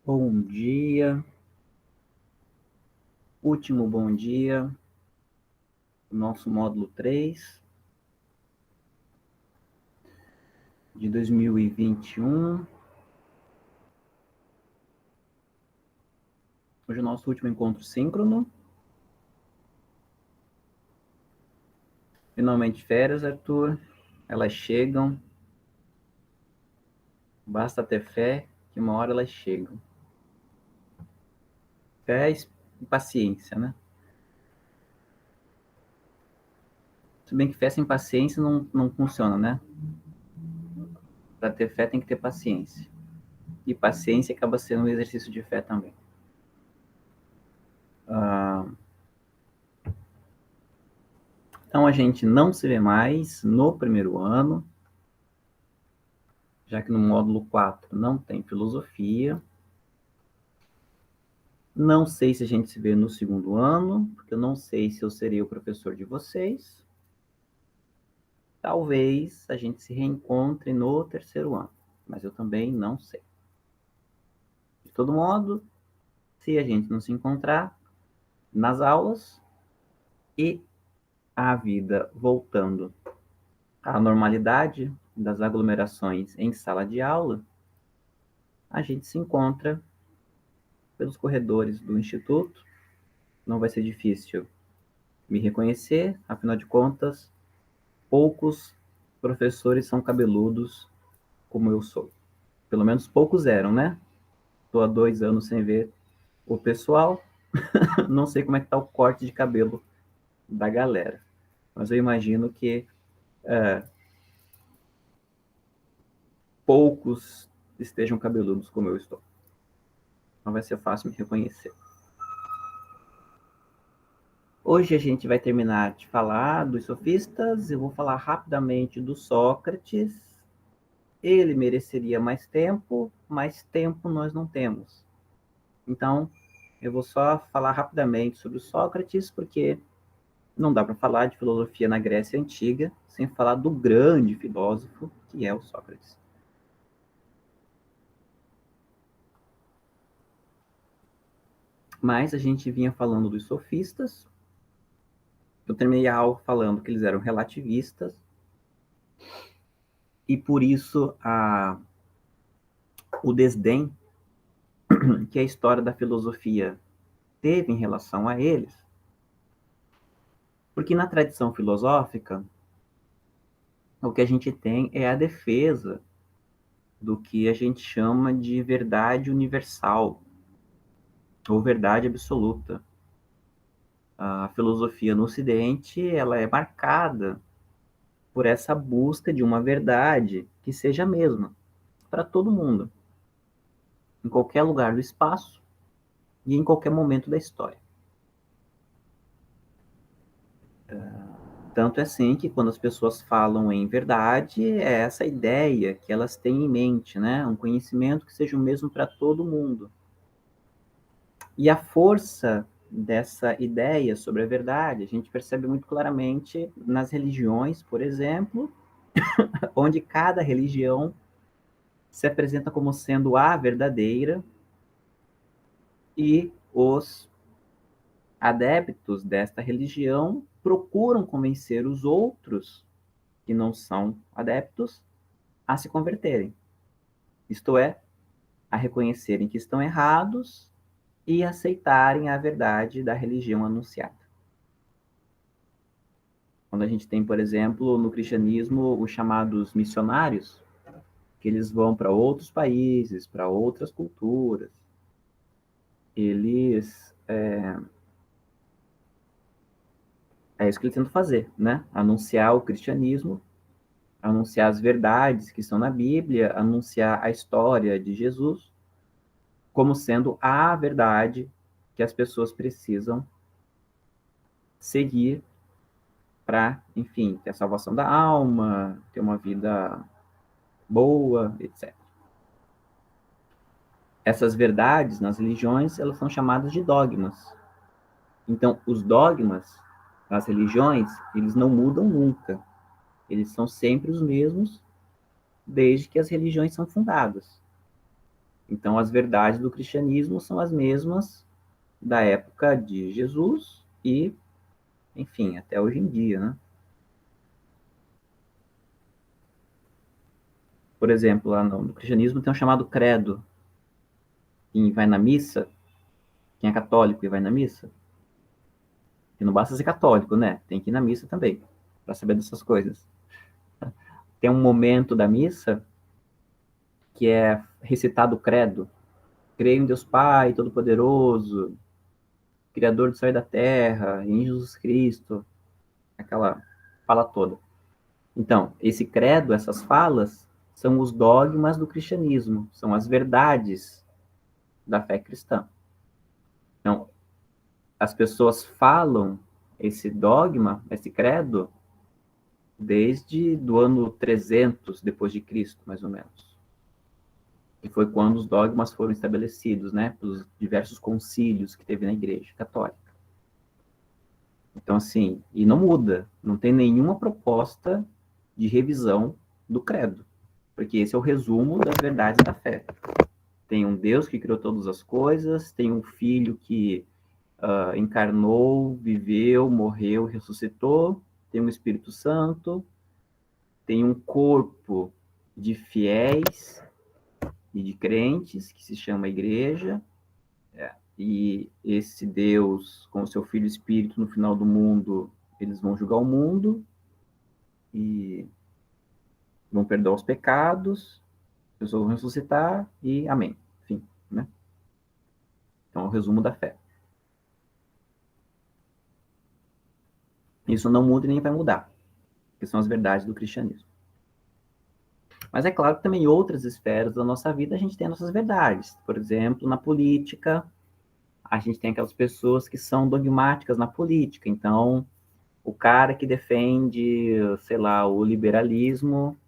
Bom dia, último bom dia, nosso módulo 3 de 2021. Hoje é o nosso último encontro síncrono. Finalmente férias, Arthur, elas chegam, basta ter fé que uma hora elas chegam. Fé e paciência, né? Se bem que fé sem paciência não funciona, né? Para ter fé tem que ter paciência. E paciência acaba sendo um exercício de fé também. Então a gente não se vê mais no primeiro ano, já que no módulo 4 não tem filosofia. Não sei se a gente se vê no segundo ano, porque eu não sei se eu serei o professor de vocês. Talvez a gente se reencontre no terceiro ano, mas eu também não sei. De todo modo, se a gente não se encontrar nas aulas e a vida voltando à normalidade das aglomerações em sala de aula, a gente se encontra pelos corredores do Instituto. Não vai ser difícil me reconhecer, afinal de contas, poucos professores são cabeludos como eu sou. Pelo menos poucos eram, né? Estou há 2 anos sem ver o pessoal. Não sei como é que está o corte de cabelo da galera. Mas eu imagino que poucos estejam cabeludos como eu estou. Não vai ser fácil me reconhecer. Hoje a gente vai terminar de falar dos sofistas. Eu vou falar rapidamente do Sócrates. Ele mereceria mais tempo nós não temos. Então, eu vou só falar rapidamente sobre o Sócrates, porque não dá para falar de filosofia na Grécia Antiga sem falar do grande filósofo que é o Sócrates. Mas a gente vinha falando dos sofistas. Eu terminei a aula falando que eles eram relativistas, e por isso o desdém que a história da filosofia teve em relação a eles, porque na tradição filosófica, o que a gente tem é a defesa do que a gente chama de verdade universal, ou verdade absoluta. A filosofia no Ocidente, ela é marcada por essa busca de uma verdade que seja a mesma para todo mundo, em qualquer lugar do espaço e em qualquer momento da história. Tanto é assim que quando as pessoas falam em verdade, é essa ideia que elas têm em mente, né? Um conhecimento que seja o mesmo para todo mundo. E a força dessa ideia sobre a verdade, a gente percebe muito claramente nas religiões, por exemplo, onde cada religião se apresenta como sendo a verdadeira e os adeptos desta religião procuram convencer os outros que não são adeptos a se converterem. Isto é, a reconhecerem que estão errados e aceitarem a verdade da religião anunciada. Quando a gente tem, por exemplo, no cristianismo, os chamados missionários, que eles vão para outros países, para outras culturas, eles é isso que eles tentam fazer, né? Anunciar o cristianismo, anunciar as verdades que estão na Bíblia, anunciar a história de Jesus como sendo a verdade que as pessoas precisam seguir para, enfim, ter a salvação da alma, ter uma vida boa, etc. Essas verdades nas religiões, elas são chamadas de dogmas. Então, os dogmas das religiões, eles não mudam nunca. Eles são sempre os mesmos desde que as religiões são fundadas. Então, as verdades do cristianismo são as mesmas da época de Jesus e, enfim, até hoje em dia, né? Por exemplo, lá no cristianismo tem um chamado credo. Quem vai na missa, quem é católico e vai na missa, e não basta ser católico, né? Tem que ir na missa também, para saber dessas coisas. Tem um momento da missa que é recitado o credo. Creio em Deus Pai Todo-Poderoso, Criador do céu e da terra, em Jesus Cristo, aquela fala toda. Então, esse credo, essas falas, são os dogmas do cristianismo, são as verdades da fé cristã. Então, as pessoas falam esse dogma, esse credo, desde do ano 300 depois de Cristo, mais ou menos. Que foi quando os dogmas foram estabelecidos, né, pelos diversos concílios que teve na Igreja Católica. Então, assim, e não muda, não tem nenhuma proposta de revisão do credo, porque esse é o resumo das verdades da fé. Tem um Deus que criou todas as coisas, tem um Filho que encarnou, viveu, morreu, ressuscitou, tem um Espírito Santo, tem um corpo de fiéis e de crentes que se chama Igreja, e esse Deus, com o seu Filho Espírito, no final do mundo, eles vão julgar o mundo e vão perdoar os pecados, as pessoas vão ressuscitar e amém. Enfim, né? Então, é o resumo da fé. Isso não muda e nem vai mudar, que são as verdades do cristianismo. Mas é claro que também em outras esferas da nossa vida a gente tem nossas verdades. Por exemplo, na política, a gente tem aquelas pessoas que são dogmáticas na política. Então, o cara que defende, sei lá, o liberalismo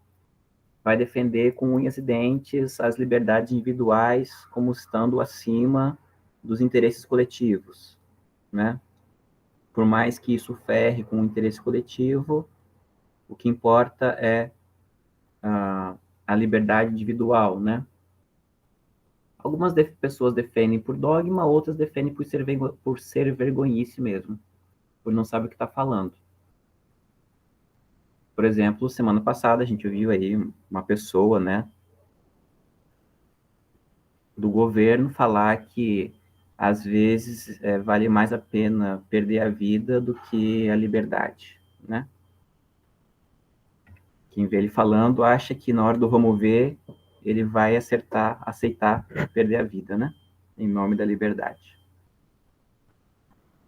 vai defender com unhas e dentes as liberdades individuais como estando acima dos interesses coletivos, né? Por mais que isso ferre com o interesse coletivo, o que importa é a liberdade individual, né? Algumas pessoas defendem por dogma, outras defendem por ser vergonhice mesmo, por não saber o que está falando. Por exemplo, semana passada a gente viu aí uma pessoa, né, do governo falar que às vezes vale mais a pena perder a vida do que a liberdade, né? Quem vê ele falando acha que na hora do vamos ver ele vai aceitar perder a vida, né? Em nome da liberdade.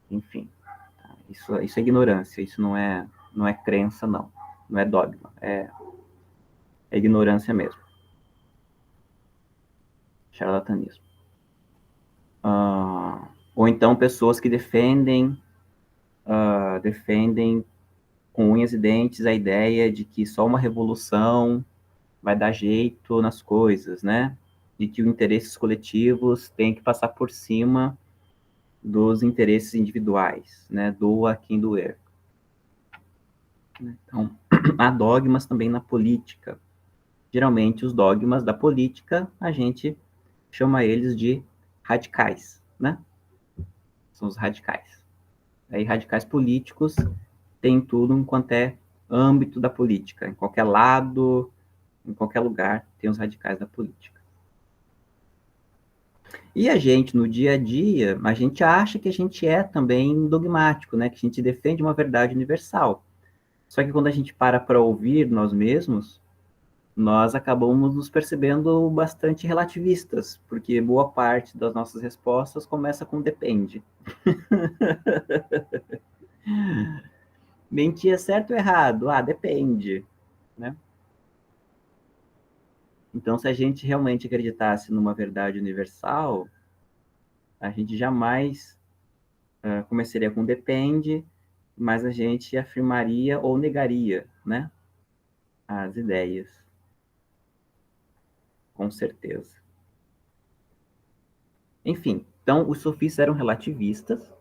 Enfim, isso é ignorância, isso não é crença, não. Não é dogma, é ignorância mesmo. Charlatanismo. Ou então pessoas que defendem com unhas e dentes a ideia de que só uma revolução vai dar jeito nas coisas, né? De que os interesses coletivos têm que passar por cima dos interesses individuais, né? Doa quem doer. Então, há dogmas também na política. Geralmente, os dogmas da política, a gente chama eles de radicais, né? São os radicais. Aí, radicais políticos tem tudo enquanto é âmbito da política. Em qualquer lado, em qualquer lugar, tem os radicais da política. E a gente, no dia a dia, a gente acha que a gente é também dogmático, né? Que a gente defende uma verdade universal. Só que quando a gente para ouvir nós mesmos, nós acabamos nos percebendo bastante relativistas, porque boa parte das nossas respostas começa com depende. Mentir é certo ou errado? Ah, depende, né? Então, se a gente realmente acreditasse numa verdade universal, a gente jamais começaria com depende, mas a gente afirmaria ou negaria, né, as ideias, com certeza. Enfim, então os sofistas eram relativistas.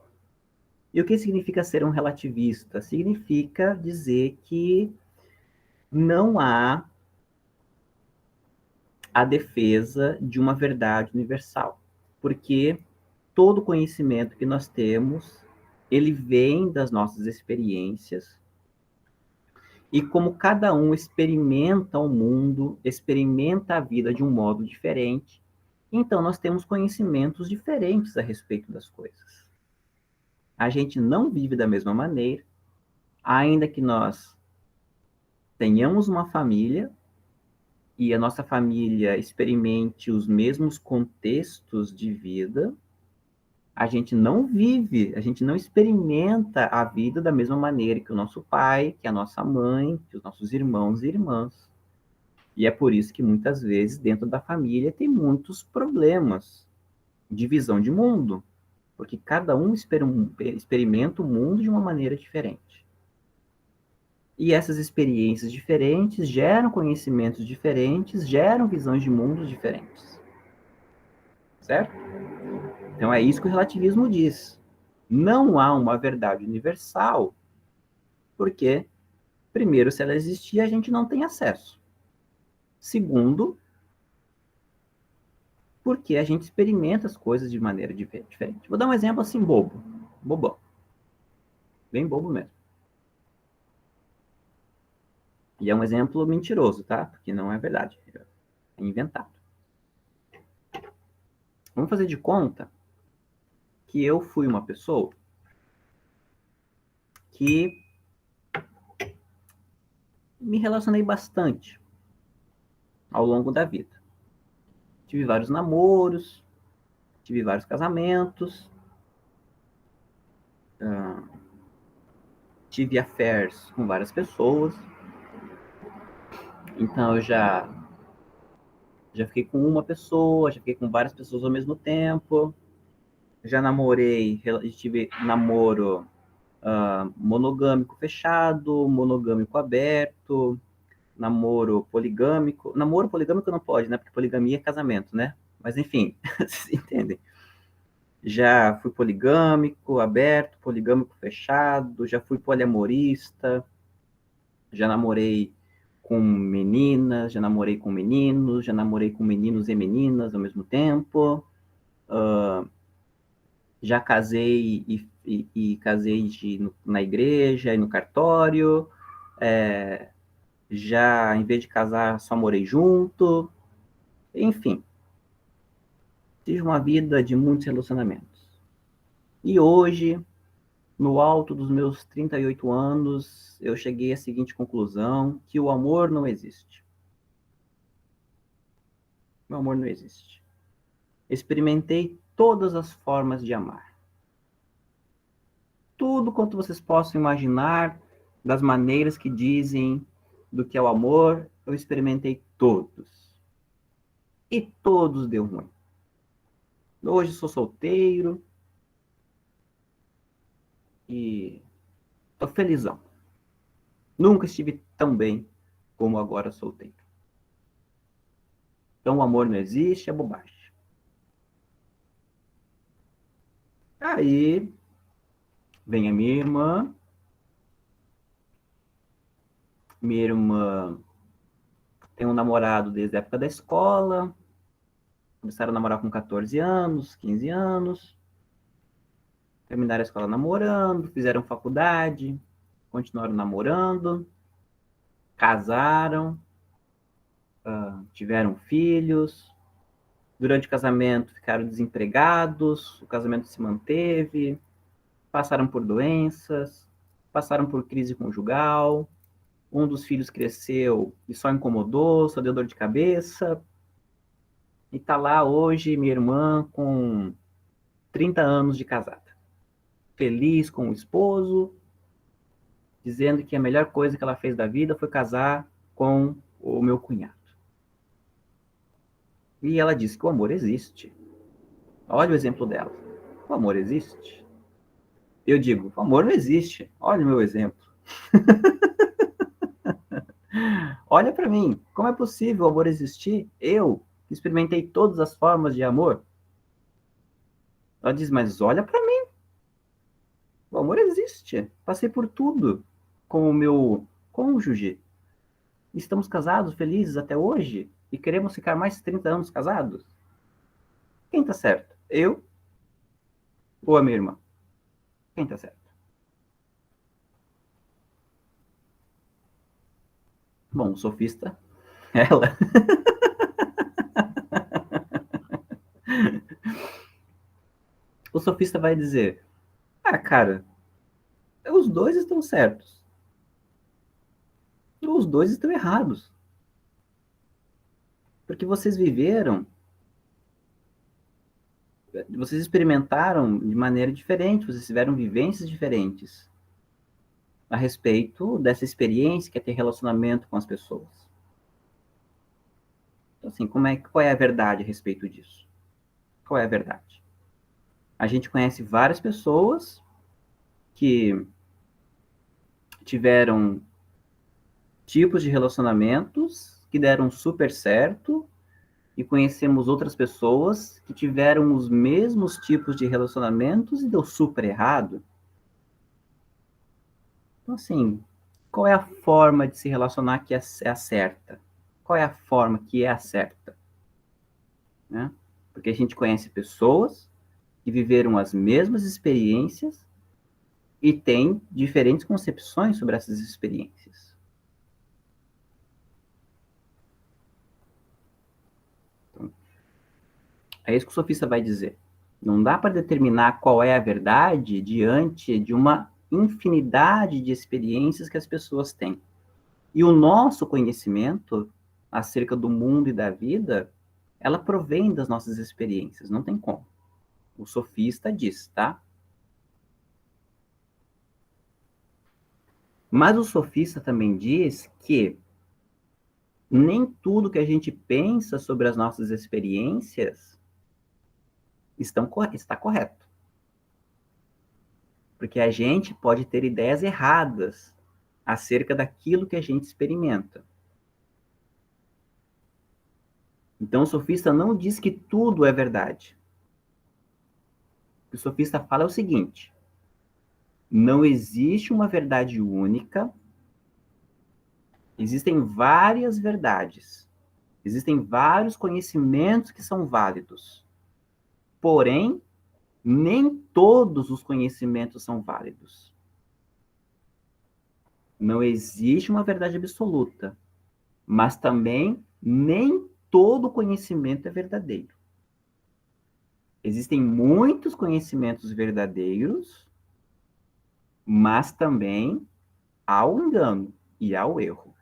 E o que significa ser um relativista? Significa dizer que não há a defesa de uma verdade universal. Porque todo conhecimento que nós temos, ele vem das nossas experiências, e como cada um experimenta o mundo, experimenta a vida de um modo diferente, então nós temos conhecimentos diferentes a respeito das coisas. A gente não vive da mesma maneira, ainda que nós tenhamos uma família e a nossa família experimente os mesmos contextos de vida, a gente não vive, a gente não experimenta a vida da mesma maneira que o nosso pai, que a nossa mãe, que os nossos irmãos e irmãs. E é por isso que muitas vezes dentro da família tem muitos problemas de visão de mundo, porque cada um experimenta o mundo de uma maneira diferente. E essas experiências diferentes geram conhecimentos diferentes, geram visões de mundos diferentes. Certo? Então é isso que o relativismo diz. Não há uma verdade universal, porque, primeiro, se ela existir, a gente não tem acesso. Segundo, porque a gente experimenta as coisas de maneira diferente. Vou dar um exemplo assim bobo, bobão. Bem bobo mesmo. E é um exemplo mentiroso, tá? Porque não é verdade. É inventado. Vamos fazer de conta que eu fui uma pessoa que me relacionei bastante ao longo da vida. Tive vários namoros, tive vários casamentos, tive affairs com várias pessoas. Então eu já fiquei com uma pessoa, já fiquei com várias pessoas ao mesmo tempo. Já namorei, tive namoro monogâmico fechado, monogâmico aberto, namoro poligâmico. Namoro poligâmico não pode, né? Porque poligamia é casamento, né? Mas enfim, vocês entendem. Já fui poligâmico aberto, poligâmico fechado, já fui poliamorista, já namorei com meninas, já namorei com meninos, já namorei com meninos e meninas ao mesmo tempo. Já casei e casei na igreja e no cartório. Já, em vez de casar, só morei junto. Enfim, tive uma vida de muitos relacionamentos. E hoje, no alto dos meus 38 anos, eu cheguei à seguinte conclusão, que o amor não existe. O amor não existe. Experimentei todas as formas de amar. Tudo quanto vocês possam imaginar, das maneiras que dizem do que é o amor, eu experimentei todos. E todos deu ruim. Hoje sou solteiro e tô felizão. Nunca estive tão bem como agora solteiro. Então o amor não existe, é bobagem. Aí vem a minha irmã. Minha irmã tem um namorado desde a época da escola. Começaram a namorar com 14 anos, 15 anos. Terminaram a escola namorando, fizeram faculdade, continuaram namorando, casaram, tiveram filhos. Durante o casamento ficaram desempregados, o casamento se manteve, passaram por doenças, passaram por crise conjugal. Um dos filhos cresceu e só incomodou, só deu dor de cabeça. E tá lá hoje minha irmã com 30 anos de casada. Feliz com o esposo, dizendo que a melhor coisa que ela fez da vida foi casar com o meu cunhado. E ela disse que o amor existe. Olha o exemplo dela. O amor existe. Eu digo, o amor não existe. Olha o meu exemplo. Olha para mim, como é possível o amor existir? Eu, que experimentei todas as formas de amor. Ela diz, mas olha para mim. O amor existe. Passei por tudo com o meu cônjuge. Estamos casados, felizes até hoje, e queremos ficar mais 30 anos casados? Quem está certo? Eu ou a minha irmã? Quem está certo? Bom, o sofista, ela. O sofista vai dizer: ah, cara, os dois estão certos. Os dois estão errados. Porque vocês experimentaram de maneira diferente, vocês tiveram vivências diferentes a respeito dessa experiência que é ter relacionamento com as pessoas. Então, assim, qual é a verdade a respeito disso? Qual é a verdade? A gente conhece várias pessoas que tiveram tipos de relacionamentos que deram super certo e conhecemos outras pessoas que tiveram os mesmos tipos de relacionamentos e deu super errado. Então, assim, qual é a forma de se relacionar que é a certa? Qual é a forma que é a certa? Né? Porque a gente conhece pessoas que viveram as mesmas experiências e têm diferentes concepções sobre essas experiências. Então, é isso que o sofista vai dizer. Não dá para determinar qual é a verdade diante de uma infinidade de experiências que as pessoas têm. E o nosso conhecimento acerca do mundo e da vida, ela provém das nossas experiências, não tem como. O sofista diz, tá? Mas o sofista também diz que nem tudo que a gente pensa sobre as nossas experiências está correto. Porque a gente pode ter ideias erradas acerca daquilo que a gente experimenta. Então, o sofista não diz que tudo é verdade. O que o sofista fala é o seguinte: não existe uma verdade única, existem várias verdades, existem vários conhecimentos que são válidos. Porém, nem todos os conhecimentos são válidos. Não existe uma verdade absoluta, mas também nem todo conhecimento é verdadeiro. Existem muitos conhecimentos verdadeiros, mas também há o engano e há o erro.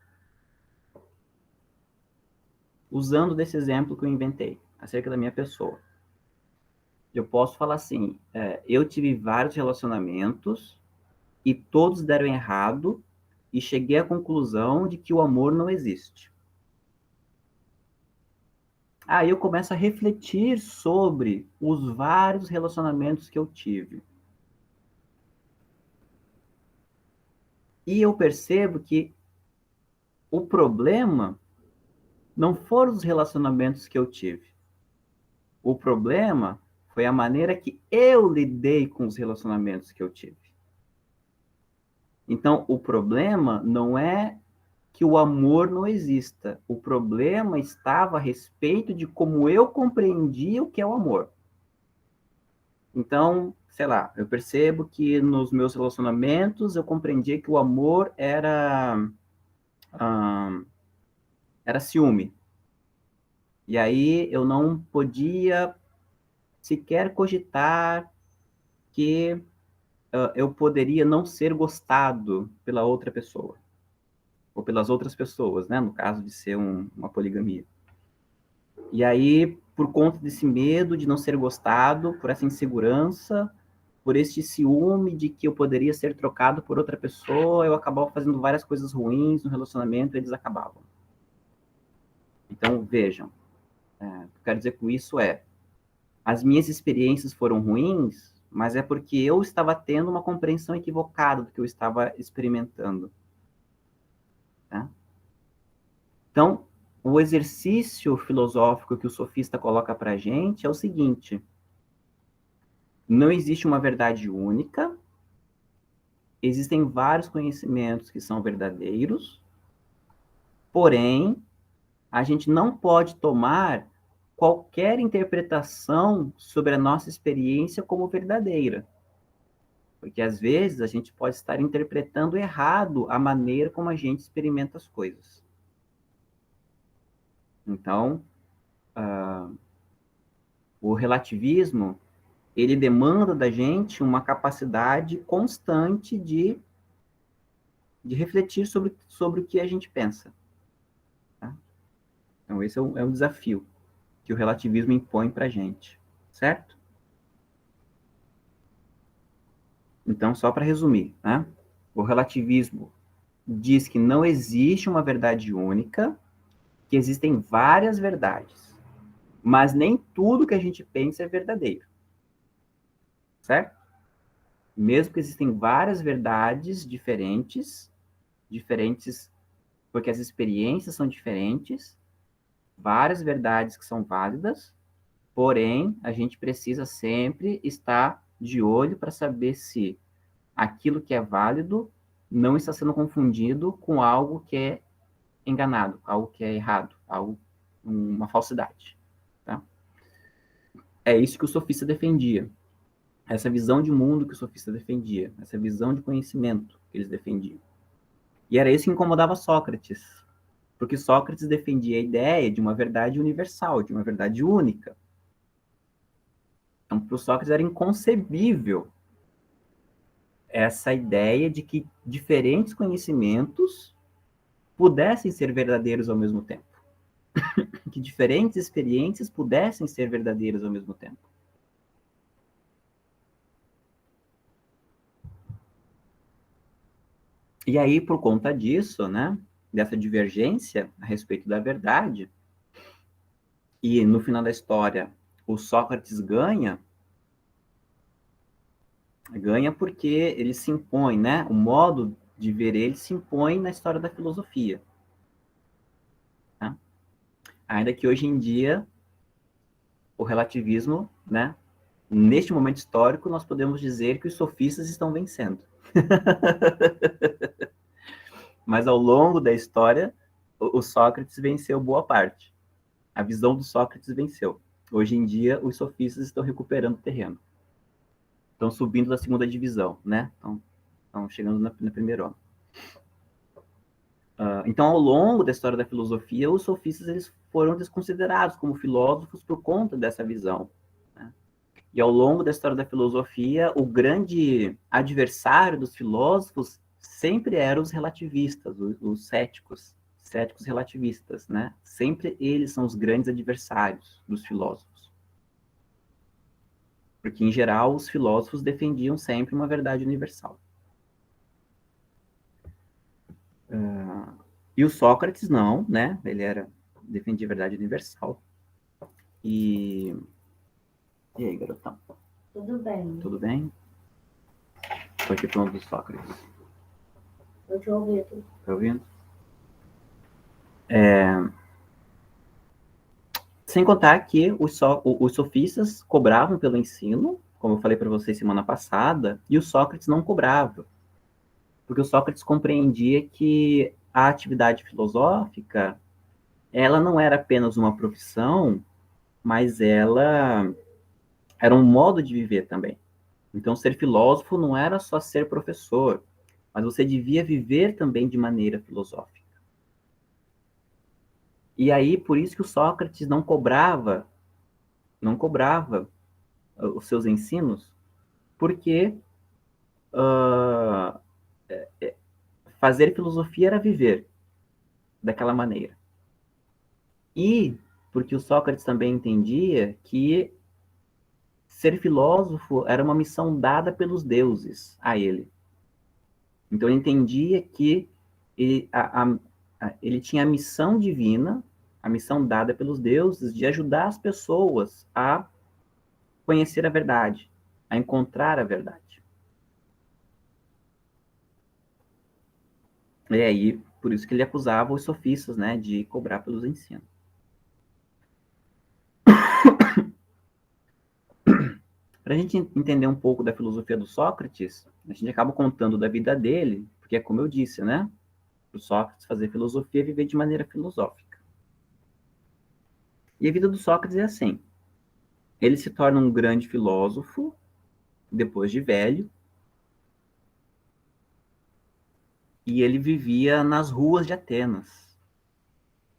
Usando desse exemplo que eu inventei, acerca da minha pessoa, eu posso falar assim, eu tive vários relacionamentos e todos deram errado e cheguei à conclusão de que o amor não existe. Aí eu começo a refletir sobre os vários relacionamentos que eu tive. E eu percebo que o problema não foram os relacionamentos que eu tive. O problema foi a maneira que eu lidei com os relacionamentos que eu tive. Então, o problema não é que o amor não exista. O problema estava a respeito de como eu compreendia o que é o amor. Então, sei lá, eu percebo que nos meus relacionamentos eu compreendia que o amor era ciúme. E aí eu não podia sequer cogitar que eu poderia não ser gostado pela outra pessoa, ou pelas outras pessoas, né? No caso de ser uma poligamia. E aí, por conta desse medo de não ser gostado, por essa insegurança, por este ciúme de que eu poderia ser trocado por outra pessoa, eu acabava fazendo várias coisas ruins no relacionamento e eles acabavam. Então, vejam, o que eu quero dizer com isso as minhas experiências foram ruins, mas é porque eu estava tendo uma compreensão equivocada do que eu estava experimentando. Tá? Então, o exercício filosófico que o sofista coloca para a gente é o seguinte: não existe uma verdade única, existem vários conhecimentos que são verdadeiros, Porém, a gente não pode tomar qualquer interpretação sobre a nossa experiência como verdadeira. Porque às vezes a gente pode estar interpretando errado a maneira como a gente experimenta as coisas. Então, o relativismo, ele demanda da gente uma capacidade constante de refletir sobre o que a gente pensa. Tá? Então, esse é um desafio que o relativismo impõe para a gente, certo? Então, só para resumir, né? O relativismo diz que não existe uma verdade única, que existem várias verdades, mas nem tudo que a gente pensa é verdadeiro, certo? Mesmo que existem várias verdades diferentes porque as experiências são diferentes, várias verdades que são válidas, porém, a gente precisa sempre estar de olho para saber se aquilo que é válido não está sendo confundido com algo que é enganado, algo que é errado, uma falsidade. Tá? É isso que o sofista defendia. Essa visão de mundo que o sofista defendia, essa visão de conhecimento que eles defendiam. E era isso que incomodava Sócrates, porque Sócrates defendia a ideia de uma verdade universal, de uma verdade única. Então, para o Sócrates era inconcebível essa ideia de que diferentes conhecimentos pudessem ser verdadeiros ao mesmo tempo. Que diferentes experiências pudessem ser verdadeiras ao mesmo tempo. E aí, por conta disso, né, dessa divergência a respeito da verdade, e no final da história o Sócrates ganha porque ele se impõe, né, o modo de ver ele se impõe na história da filosofia. Tá? Ainda que hoje em dia o relativismo, né, neste momento histórico, nós podemos dizer que os sofistas estão vencendo. Mas ao longo da história, o Sócrates venceu boa parte. A visão do Sócrates venceu. Hoje em dia, os sofistas estão recuperando terreno. Estão subindo da segunda divisão, né? Estão chegando na primeira onda. Então, ao longo da história da filosofia, os sofistas eles foram desconsiderados como filósofos por conta dessa visão. Né? E ao longo da história da filosofia, o grande adversário dos filósofos sempre eram os relativistas, os céticos relativistas, né? Sempre eles são os grandes adversários dos filósofos. Porque, em geral, os filósofos defendiam sempre uma verdade universal. E o Sócrates não, né? Ele defendia a verdade universal. E aí, garotão? Tudo bem. Tudo bem? Tô aqui falando do Sócrates. Eu te ouvindo. Tá ouvindo? Sem contar que os sofistas cobravam pelo ensino, como eu falei para vocês semana passada, e o Sócrates não cobrava. Porque o Sócrates compreendia que a atividade filosófica, ela não era apenas uma profissão, mas ela era um modo de viver também. Então, ser filósofo não era só ser professor, mas você devia viver também de maneira filosófica. E aí, por isso que o Sócrates não cobrava os seus ensinos, porque fazer filosofia era viver daquela maneira. E porque o Sócrates também entendia que ser filósofo era uma missão dada pelos deuses a ele. Então ele entendia que ele tinha a missão divina, a missão dada pelos deuses de ajudar as pessoas a conhecer a verdade, a encontrar a verdade. E aí, por isso que ele acusava os sofistas, né, de cobrar pelos ensinos. Para a gente entender um pouco da filosofia do Sócrates, a gente acaba contando da vida dele, porque é como eu disse, né? Para o Sócrates, fazer filosofia é viver de maneira filosófica. E a vida do Sócrates é assim. Ele se torna um grande filósofo, depois de velho, e ele vivia nas ruas de Atenas.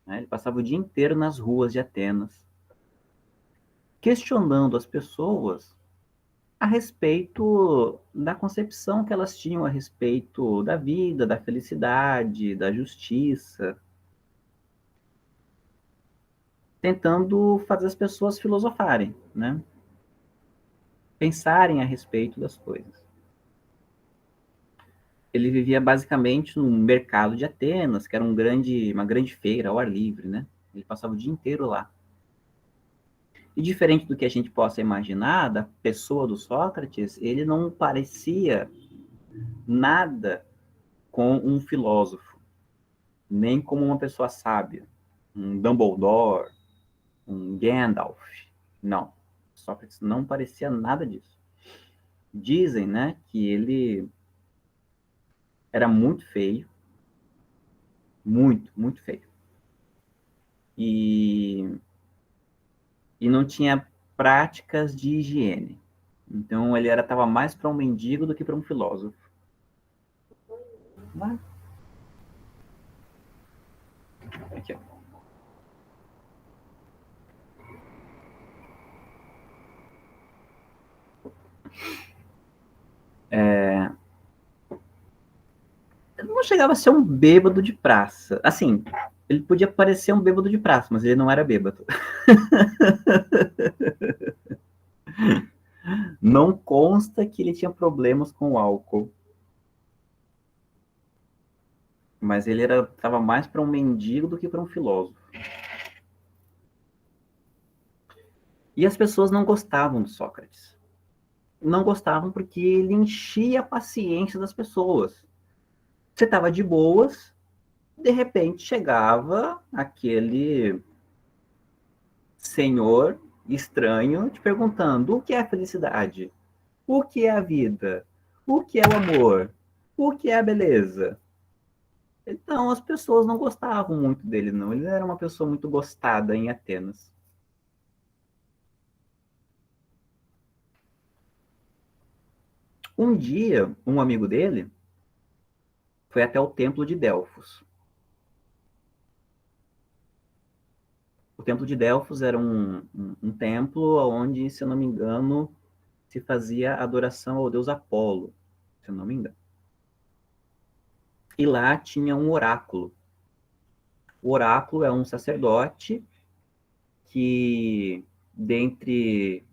Né? Ele passava o dia inteiro nas ruas de Atenas, questionando as pessoas a respeito da concepção que elas tinham a respeito da vida, da felicidade, da justiça, tentando fazer as pessoas filosofarem, né? Pensarem a respeito das coisas. Ele vivia basicamente no mercado de Atenas, que era uma grande feira ao ar livre, né? Ele passava o dia inteiro lá. E diferente do que a gente possa imaginar da pessoa do Sócrates, ele não parecia nada com um filósofo, nem como uma pessoa sábia, um Dumbledore, um Gandalf. Não, Sócrates não parecia nada disso. Dizem, né, que ele era muito feio, muito feio. E não tinha práticas de higiene. Então ele estava mais para um mendigo do que para um filósofo. Vai. Aqui, ó. Ele não chegava a ser um bêbado de praça. Assim, ele podia parecer um bêbado de praça, mas ele não era bêbado. Não consta que ele tinha problemas com o álcool. Mas ele estava mais para um mendigo do que para um filósofo. E as pessoas não gostavam do Sócrates. Não gostavam porque ele enchia a paciência das pessoas. Você estava de boas, de repente chegava aquele senhor estranho te perguntando o que é a felicidade, o que é a vida, o que é o amor, o que é a beleza. Então as pessoas não gostavam muito dele, não. Ele era uma pessoa muito gostada em Atenas. Um dia, um amigo dele foi até o templo de Delfos. O templo de Delfos era um templo onde, se eu não me engano, se fazia adoração ao deus Apolo, se eu não me engano. E lá tinha um oráculo. O oráculo é um sacerdote que, dentre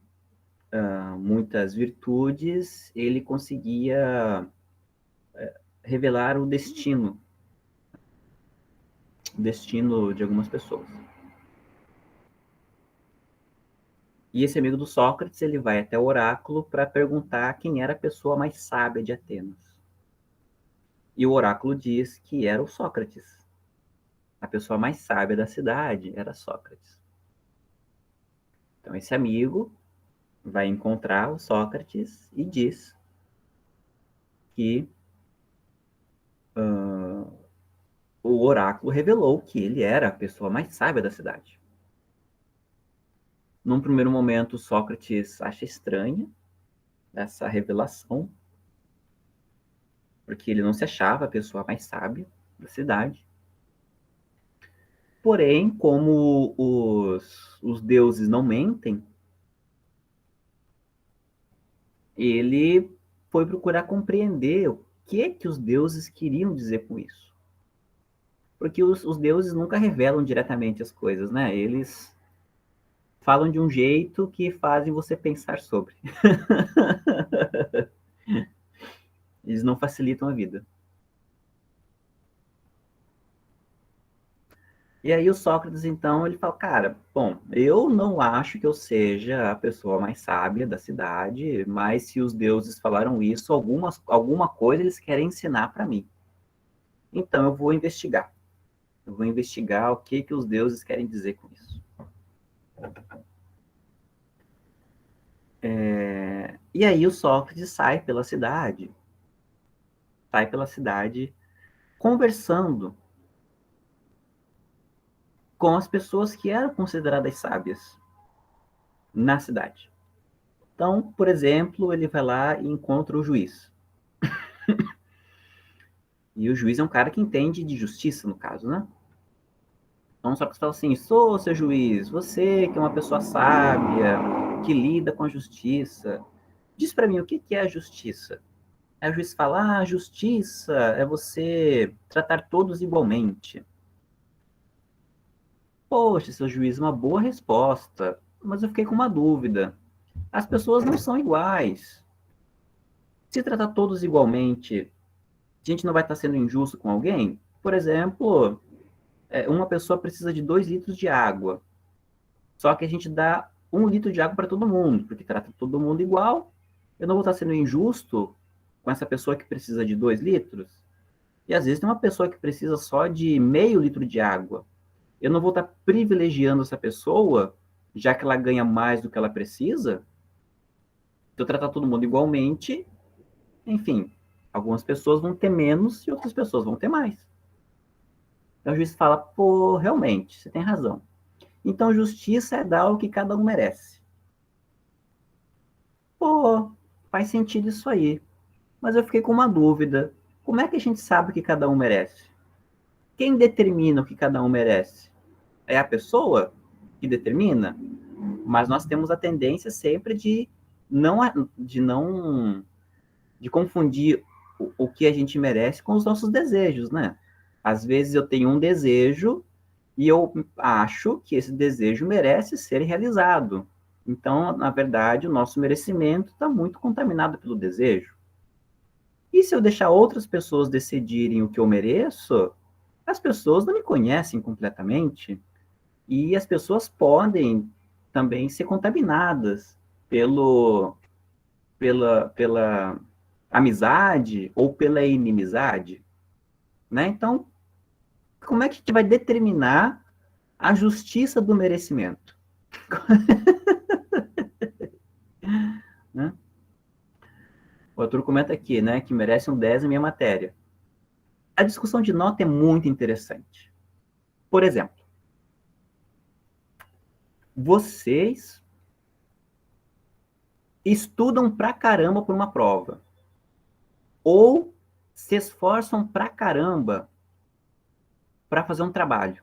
muitas virtudes, ele conseguia revelar o destino de algumas pessoas. E esse amigo do Sócrates, ele vai até o oráculo para perguntar quem era a pessoa mais sábia de Atenas. E o oráculo diz que era o Sócrates. A pessoa mais sábia da cidade era Sócrates. Então esse amigo vai encontrar o Sócrates e diz que o oráculo revelou que ele era a pessoa mais sábia da cidade. Num primeiro momento, Sócrates acha estranha essa revelação, porque ele não se achava a pessoa mais sábia da cidade. Porém, como os deuses não mentem, ele foi procurar compreender o que os deuses queriam dizer com isso. Porque os deuses nunca revelam diretamente as coisas, né? Eles falam de um jeito que fazem você pensar sobre. Eles não facilitam a vida. E aí o Sócrates, então, ele fala, cara, bom, eu não acho que eu seja a pessoa mais sábia da cidade, mas se os deuses falaram isso, alguma coisa eles querem ensinar para mim. Então eu vou investigar. Eu vou investigar o que os deuses querem dizer com isso. E aí o Sócrates sai pela cidade conversando com as pessoas que eram consideradas sábias na cidade. Então, por exemplo, ele vai lá e encontra o juiz. E o juiz é um cara que entende de justiça, no caso, né? Então, só que você fala assim, sou seu juiz, você que é uma pessoa sábia, que lida com a justiça, diz para mim o que é a justiça. Aí o juiz fala, a justiça é você tratar todos igualmente. Poxa, seu juiz, uma boa resposta, mas eu fiquei com uma dúvida. As pessoas não são iguais. Se tratar todos igualmente, a gente não vai estar sendo injusto com alguém? Por exemplo, uma pessoa precisa de 2 litros de água. Só que a gente dá 1 litro de água para todo mundo, porque trata todo mundo igual. Eu não vou estar sendo injusto com essa pessoa que precisa de 2 litros? E às vezes tem uma pessoa que precisa só de meio litro de água. Eu não vou estar privilegiando essa pessoa, já que ela ganha mais do que ela precisa. Se eu tratar todo mundo igualmente, enfim, algumas pessoas vão ter menos e outras pessoas vão ter mais. Então o juiz fala, pô, realmente, você tem razão. Então justiça é dar o que cada um merece. Pô, faz sentido isso aí. Mas eu fiquei com uma dúvida. Como é que a gente sabe o que cada um merece? Quem determina o que cada um merece? É a pessoa que determina? Mas nós temos a tendência sempre não, de não de confundir o que a gente merece com os nossos desejos, né? Às vezes eu tenho um desejo e eu acho que esse desejo merece ser realizado. Então, na verdade, o nosso merecimento está muito contaminado pelo desejo. E se eu deixar outras pessoas decidirem o que eu mereço, as pessoas não me conhecem completamente e as pessoas podem também ser contaminadas pela amizade ou pela inimizade, né? Então, como é que a gente vai determinar a justiça do merecimento? Né? O Arthur comenta aqui, né, que merece um 10 em minha matéria. A discussão de nota é muito interessante. Por exemplo, vocês estudam pra caramba por uma prova ou se esforçam pra caramba para fazer um trabalho.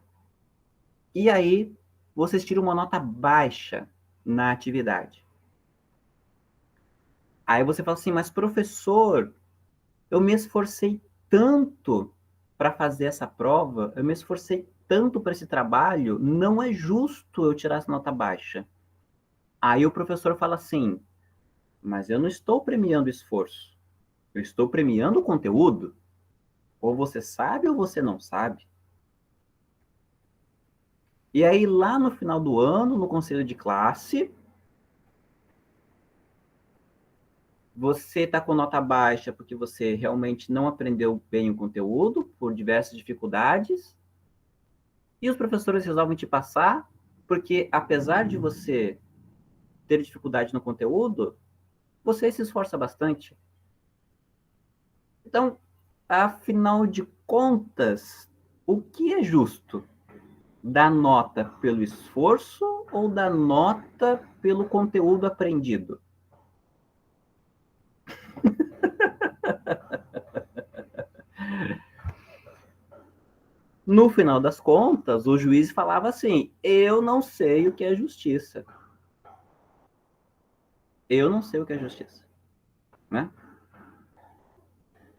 E aí, vocês tiram uma nota baixa na atividade. Aí você fala assim, mas professor, eu me esforcei tanto para fazer essa prova, eu me esforcei tanto para esse trabalho, não é justo eu tirar essa nota baixa. Aí o professor fala assim, mas eu não estou premiando esforço, eu estou premiando o conteúdo. Ou você sabe ou você não sabe. E aí, lá no final do ano, no conselho de classe, você está com nota baixa porque você realmente não aprendeu bem o conteúdo, por diversas dificuldades, e os professores resolvem te passar, porque apesar de você ter dificuldade no conteúdo, você se esforça bastante. Então, afinal de contas, o que é justo? Dar nota pelo esforço ou dar nota pelo conteúdo aprendido? No final das contas, o juiz falava assim: eu não sei o que é justiça. Eu não sei o que é justiça. Né?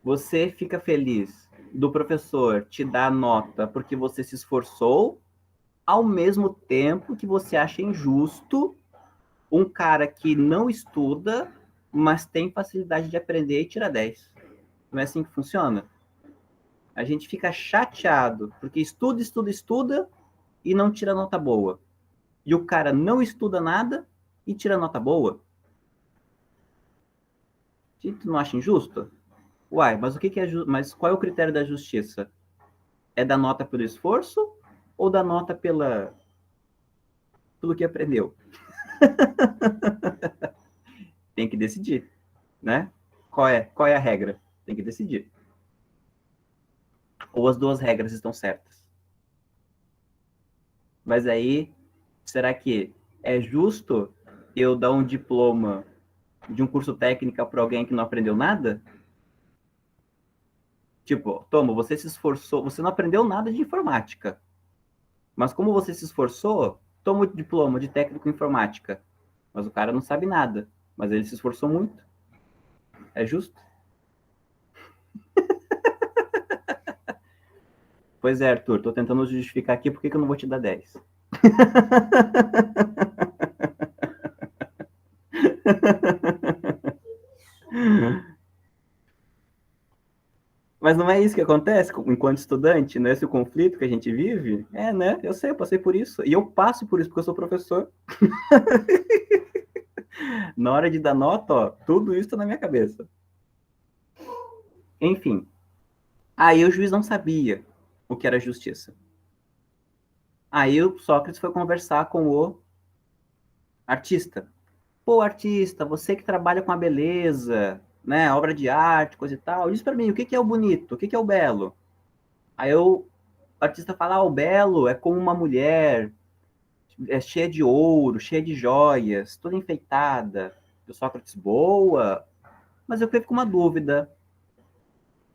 Você fica feliz do professor te dar nota porque você se esforçou, ao mesmo tempo que você acha injusto um cara que não estuda, mas tem facilidade de aprender e tira 10. Não é assim que funciona? A gente fica chateado porque estuda, estuda, estuda e não tira nota boa. E o cara não estuda nada e tira nota boa. Tu não acha injusto? Uai, mas o que é mas qual é o critério da justiça? É dar nota pelo esforço ou dar nota pelo que aprendeu? Tem que decidir, né? Qual é a regra? Tem que decidir. Ou as duas regras estão certas? Mas aí, será que é justo eu dar um diploma de um curso técnico para alguém que não aprendeu nada? Tipo, toma, você se esforçou, você não aprendeu nada de informática. Mas como você se esforçou, toma o diploma de técnico em informática. Mas o cara não sabe nada. Mas ele se esforçou muito. É justo? Pois é, Arthur, tô tentando justificar aqui por que eu não vou te dar 10. Mas não é isso que acontece enquanto estudante? Não é esse o conflito que a gente vive? É, né? Eu sei, eu passei por isso. E eu passo por isso porque eu sou professor. Na hora de dar nota, ó, tudo isso tá na minha cabeça. Enfim, aí o juiz não sabia o que era justiça. Aí o Sócrates foi conversar com o artista. Pô, artista, você que trabalha com a beleza, né, obra de arte, coisa e tal, diz para mim, o que que é o bonito? O que que é o belo? Aí o artista fala, o belo é como uma mulher, é cheia de ouro, cheia de joias, toda enfeitada. E o Sócrates, boa, mas eu fiquei com uma dúvida.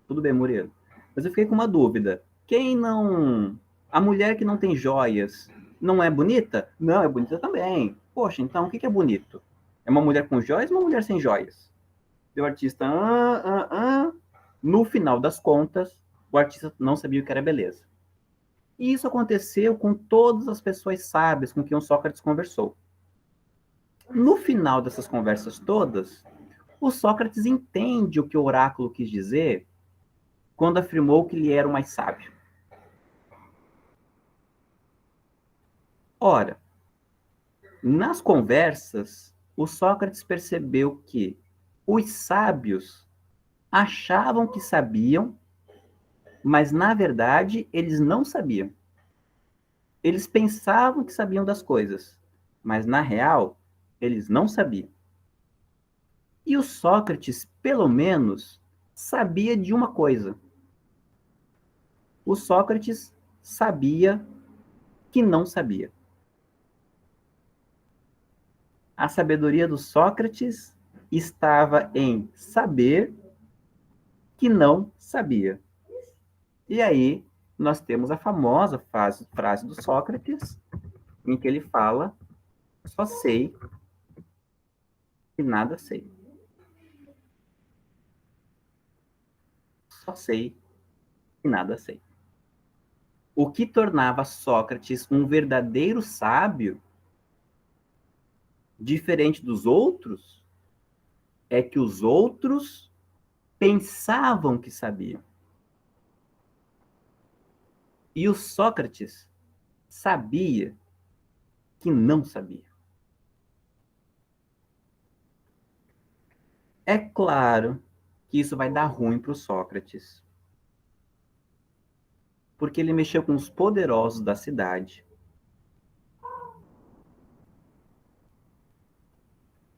Tudo bem, Murilo. Mas eu fiquei com uma dúvida. Quem não... A mulher que não tem joias não é bonita? Não, é bonita também. Poxa, então o que é bonito? É uma mulher com joias ou uma mulher sem joias? E o artista... No final das contas, o artista não sabia o que era beleza. E isso aconteceu com todas as pessoas sábias com quem o Sócrates conversou. No final dessas conversas todas, o Sócrates entende o que o oráculo quis dizer quando afirmou que ele era o mais sábio. Ora, nas conversas, o Sócrates percebeu que os sábios achavam que sabiam, mas na verdade eles não sabiam. Eles pensavam que sabiam das coisas, mas na real eles não sabiam. E o Sócrates, pelo menos, sabia de uma coisa. O Sócrates sabia que não sabia. A sabedoria do Sócrates estava em saber que não sabia. E aí nós temos a famosa frase do Sócrates, em que ele fala: só sei que nada sei. Só sei que nada sei. O que tornava Sócrates um verdadeiro sábio, diferente dos outros, é que os outros pensavam que sabiam. E o Sócrates sabia que não sabia. É claro que isso vai dar ruim para o Sócrates, porque ele mexeu com os poderosos da cidade.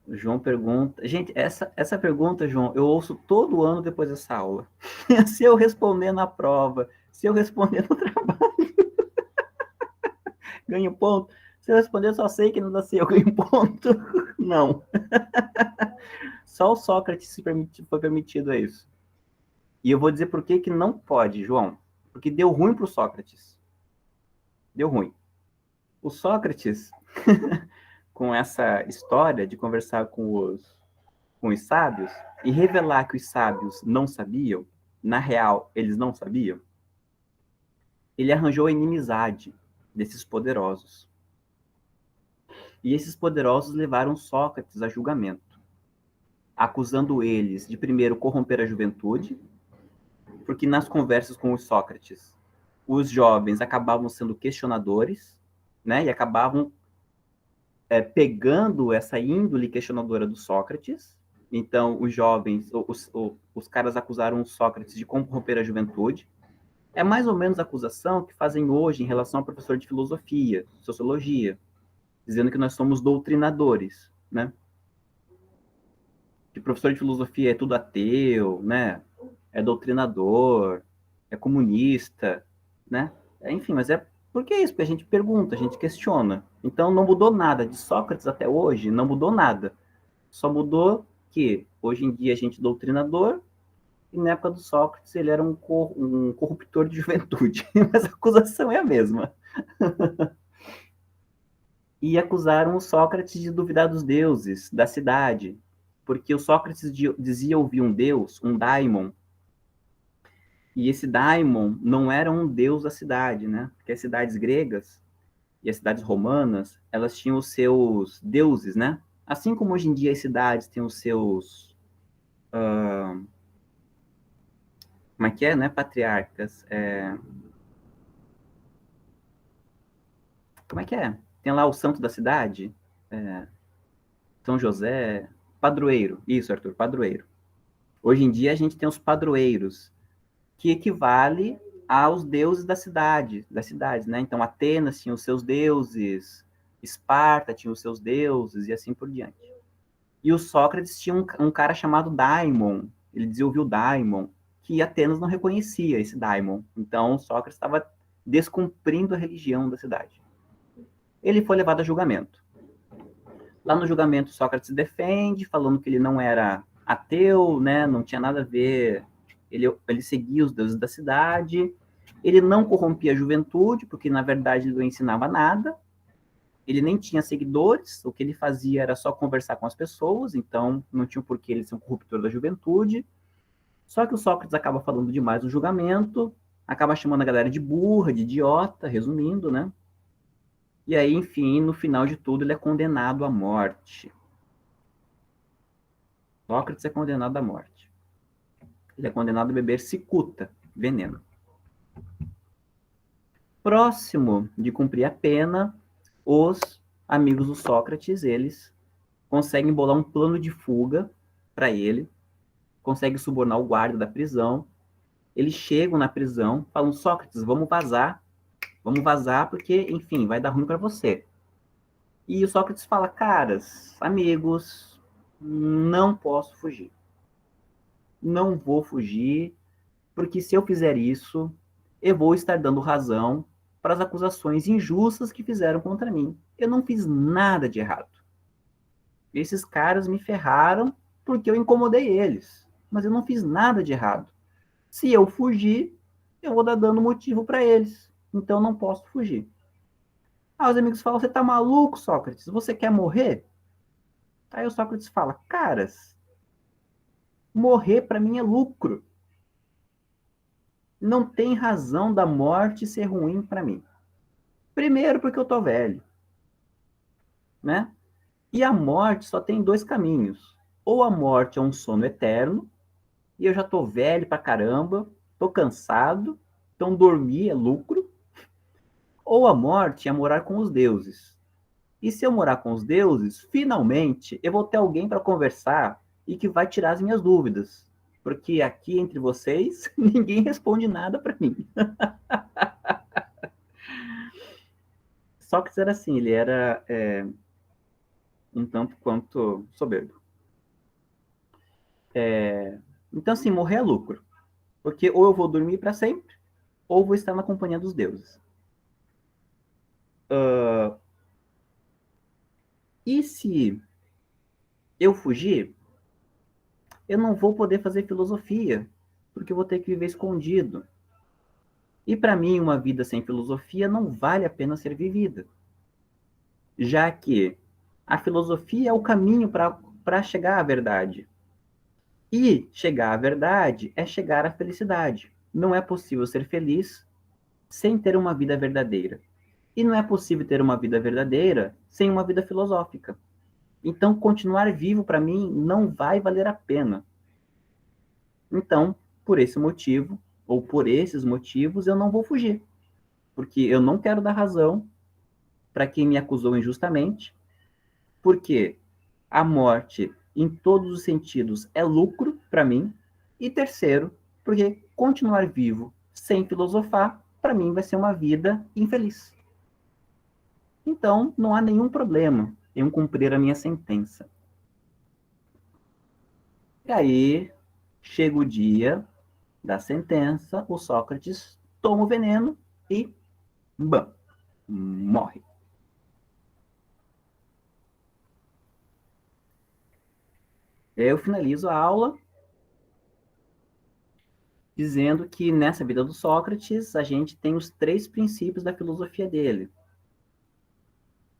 O João pergunta... Gente, essa pergunta, João, eu ouço todo ano depois dessa aula. Se eu responder na prova, se eu responder no trabalho, ganho ponto. Se eu responder, eu só sei que não dá eu ganho ponto. Não. Só o Sócrates foi permitido isso. E eu vou dizer por que que não pode, João. Porque deu ruim para o Sócrates. Deu ruim. O Sócrates, com essa história de conversar com os sábios e revelar que os sábios não sabiam, na real, eles não sabiam, ele arranjou a inimizade desses poderosos. E esses poderosos levaram Sócrates a julgamento, acusando eles de, primeiro, corromper a juventude, porque nas conversas com os Sócrates, os jovens acabavam sendo questionadores, né, e acabavam pegando essa índole questionadora do Sócrates. Então, os jovens, os caras acusaram o Sócrates de corromper a juventude. É mais ou menos a acusação que fazem hoje em relação ao professor de filosofia, sociologia, dizendo que nós somos doutrinadores, né? Que professor de filosofia é tudo ateu, né? É doutrinador. é comunista, né? Enfim, mas por que isso? Porque a gente pergunta, a gente questiona. Então não mudou nada de Sócrates até hoje, não mudou nada. Só mudou que hoje em dia a gente é doutrinador e na época do Sócrates ele era um corruptor de juventude. Mas a acusação é a mesma. E acusaram o Sócrates de duvidar dos deuses, da cidade, porque o Sócrates dizia ouvir um deus, um daimon, e esse daimon não era um deus da cidade, né? Porque as cidades gregas e as cidades romanas, elas tinham os seus deuses, né? Assim como hoje em dia as cidades têm os seus... como é que é, né? Patriarcas. Como é que é? Tem lá o santo da cidade, São José, padroeiro. Isso, Arthur, padroeiro. Hoje em dia a gente tem os padroeiros, que equivale aos deuses das cidades, né? Então, Atenas tinha os seus deuses, Esparta tinha os seus deuses, e assim por diante. E o Sócrates tinha um cara chamado Daimon, ele desenvolveu o Daimon, que Atenas não reconhecia esse Daimon. Então, Sócrates estava descumprindo a religião da cidade. Ele foi levado a julgamento. Lá no julgamento, Sócrates se defende, falando que ele não era ateu, né? Não tinha nada a ver. Ele seguia os deuses da cidade. Ele não corrompia a juventude, porque na verdade ele não ensinava nada. Ele nem tinha seguidores. O que ele fazia era só conversar com as pessoas. Então não tinha por que ele ser um corruptor da juventude. Só que o Sócrates acaba falando demais no julgamento, acaba chamando a galera de burra, de idiota, resumindo, né? E aí, enfim, no final de tudo, ele é condenado à morte. Sócrates é condenado à morte. Ele é condenado a beber cicuta, veneno. Próximo de cumprir a pena, os amigos do Sócrates, eles conseguem bolar um plano de fuga para ele, conseguem subornar o guarda da prisão. Eles chegam na prisão, falam: Sócrates, vamos vazar porque, enfim, vai dar ruim para você. E o Sócrates fala: caras, amigos, não posso fugir. Não vou fugir, porque se eu fizer isso, eu vou estar dando razão para as acusações injustas que fizeram contra mim. Eu não fiz nada de errado. Esses caras me ferraram porque eu incomodei eles, mas eu não fiz nada de errado. Se eu fugir, eu vou dar dando motivo para eles, então eu não posso fugir. Os amigos falam: você tá maluco, Sócrates? Você quer morrer? Aí o Sócrates fala: caras, morrer para mim é lucro. Não tem razão da morte ser ruim para mim. Primeiro, porque eu tô velho, né? E a morte só tem dois caminhos. Ou a morte é um sono eterno, e eu já tô velho pra caramba, tô cansado, então dormir é lucro. Ou a morte é morar com os deuses. E se eu morar com os deuses, finalmente eu vou ter alguém para conversar e que vai tirar as minhas dúvidas. Porque aqui entre vocês, ninguém responde nada para mim. Sócrates era assim, ele era um tanto quanto soberbo. Então, assim, morrer é lucro. Porque ou eu vou dormir para sempre, ou vou estar na companhia dos deuses. E se eu fugir, eu não vou poder fazer filosofia, porque eu vou ter que viver escondido. E para mim, uma vida sem filosofia não vale a pena ser vivida. Já que a filosofia é o caminho para chegar à verdade. E chegar à verdade é chegar à felicidade. Não é possível ser feliz sem ter uma vida verdadeira. E não é possível ter uma vida verdadeira sem uma vida filosófica. Então, continuar vivo para mim não vai valer a pena. Então, por esse motivo, ou por esses motivos, eu não vou fugir. Porque eu não quero dar razão para quem me acusou injustamente, porque a morte, em todos os sentidos, é lucro para mim. E terceiro, porque continuar vivo sem filosofar, para mim vai ser uma vida infeliz. Então, não há nenhum problema em cumprir a minha sentença. E aí, chega o dia da sentença, o Sócrates toma o veneno e bam, morre. Eu finalizo a aula dizendo que nessa vida do Sócrates a gente tem os 3 princípios da filosofia dele.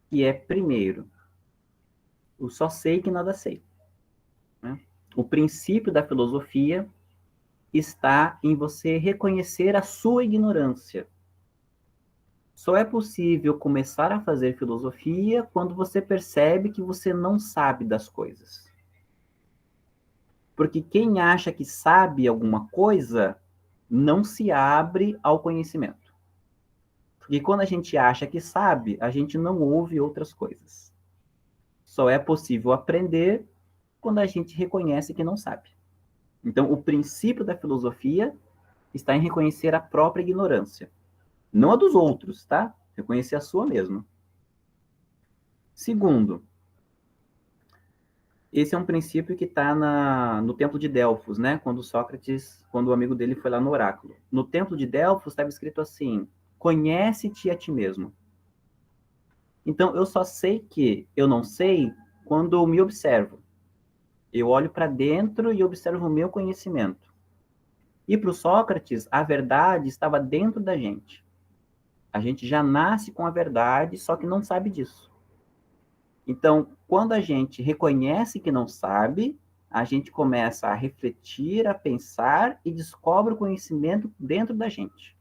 Que é, primeiro, o só sei que nada sei. Né? O princípio da filosofia está em você reconhecer a sua ignorância. Só é possível começar a fazer filosofia quando você percebe que você não sabe das coisas. Porque quem acha que sabe alguma coisa não se abre ao conhecimento. Porque quando a gente acha que sabe, a gente não ouve outras coisas. Só é possível aprender quando a gente reconhece que não sabe. Então, o princípio da filosofia está em reconhecer a própria ignorância. Não a dos outros, tá? Reconhecer a sua mesma. Segundo, esse é um princípio que está no templo de Delfos, né? Quando o amigo dele foi lá no oráculo. No templo de Delfos estava escrito assim: conhece-te a ti mesmo. Então, eu só sei que eu não sei quando eu me observo. Eu olho para dentro e observo o meu conhecimento. E para o Sócrates, a verdade estava dentro da gente. A gente já nasce com a verdade, só que não sabe disso. Então, quando a gente reconhece que não sabe, a gente começa a refletir, a pensar e descobre o conhecimento dentro da gente.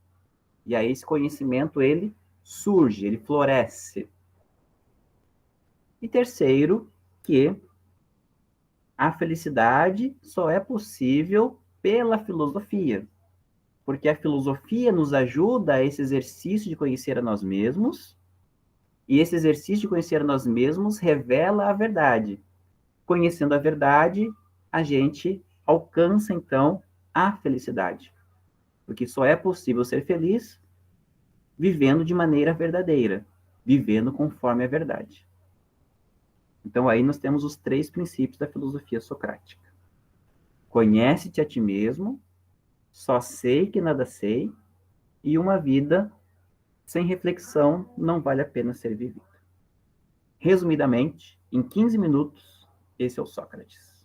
E aí esse conhecimento, ele surge, ele floresce. E terceiro, que a felicidade só é possível pela filosofia. Porque a filosofia nos ajuda a esse exercício de conhecer a nós mesmos, e esse exercício de conhecer a nós mesmos revela a verdade. Conhecendo a verdade, a gente alcança, então, a felicidade. Porque só é possível ser feliz vivendo de maneira verdadeira, vivendo conforme a verdade. Então, aí nós temos os 3 princípios da filosofia socrática. Conhece-te a ti mesmo, só sei que nada sei, e uma vida sem reflexão não vale a pena ser vivida. Resumidamente, em 15 minutos, esse é o Sócrates.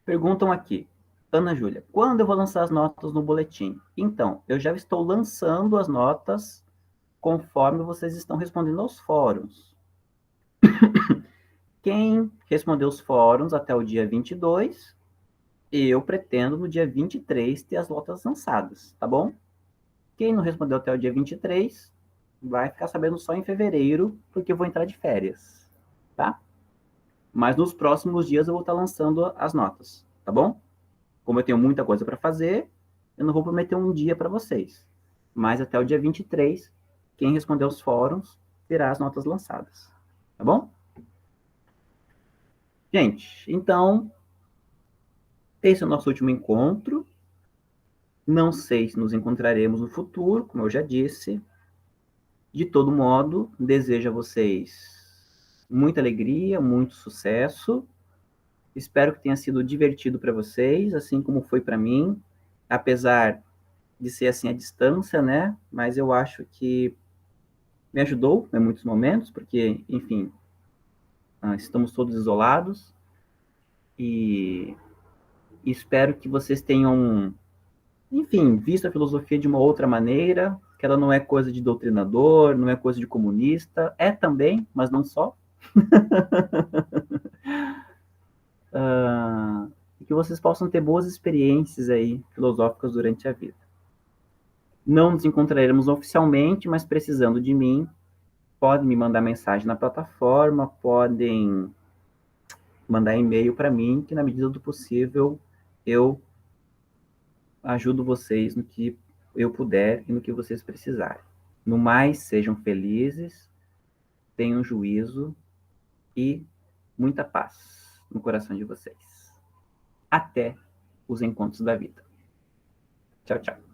Perguntam aqui, Ana Júlia, quando eu vou lançar as notas no boletim? Então, eu já estou lançando as notas conforme vocês estão respondendo aos fóruns. Quem respondeu os fóruns até o dia 22, eu pretendo no dia 23 ter as notas lançadas, tá bom? Quem não respondeu até o dia 23, vai ficar sabendo só em fevereiro, porque eu vou entrar de férias, tá? Mas nos próximos dias eu vou estar lançando as notas, tá bom? Como eu tenho muita coisa para fazer, eu não vou prometer um dia para vocês. Mas até o dia 23, quem responder os fóruns terá as notas lançadas, tá bom? Gente, então, esse é o nosso último encontro. Não sei se nos encontraremos no futuro, como eu já disse. De todo modo, desejo a vocês muita alegria, muito sucesso. Espero que tenha sido divertido para vocês, assim como foi para mim, apesar de ser assim à distância, né? Mas eu acho que me ajudou em muitos momentos, porque, enfim, estamos todos isolados e espero que vocês tenham, enfim, visto a filosofia de uma outra maneira, que ela não é coisa de doutrinador, não é coisa de comunista, é também, mas não só. E que vocês possam ter boas experiências aí filosóficas durante a vida. Não nos encontraremos oficialmente, mas precisando de mim, podem me mandar mensagem na plataforma, podem mandar e-mail para mim, que na medida do possível eu ajudo vocês no que eu puder e no que vocês precisarem. No mais, sejam felizes, tenham juízo e muita paz no coração de vocês. Até os encontros da vida. Tchau, tchau.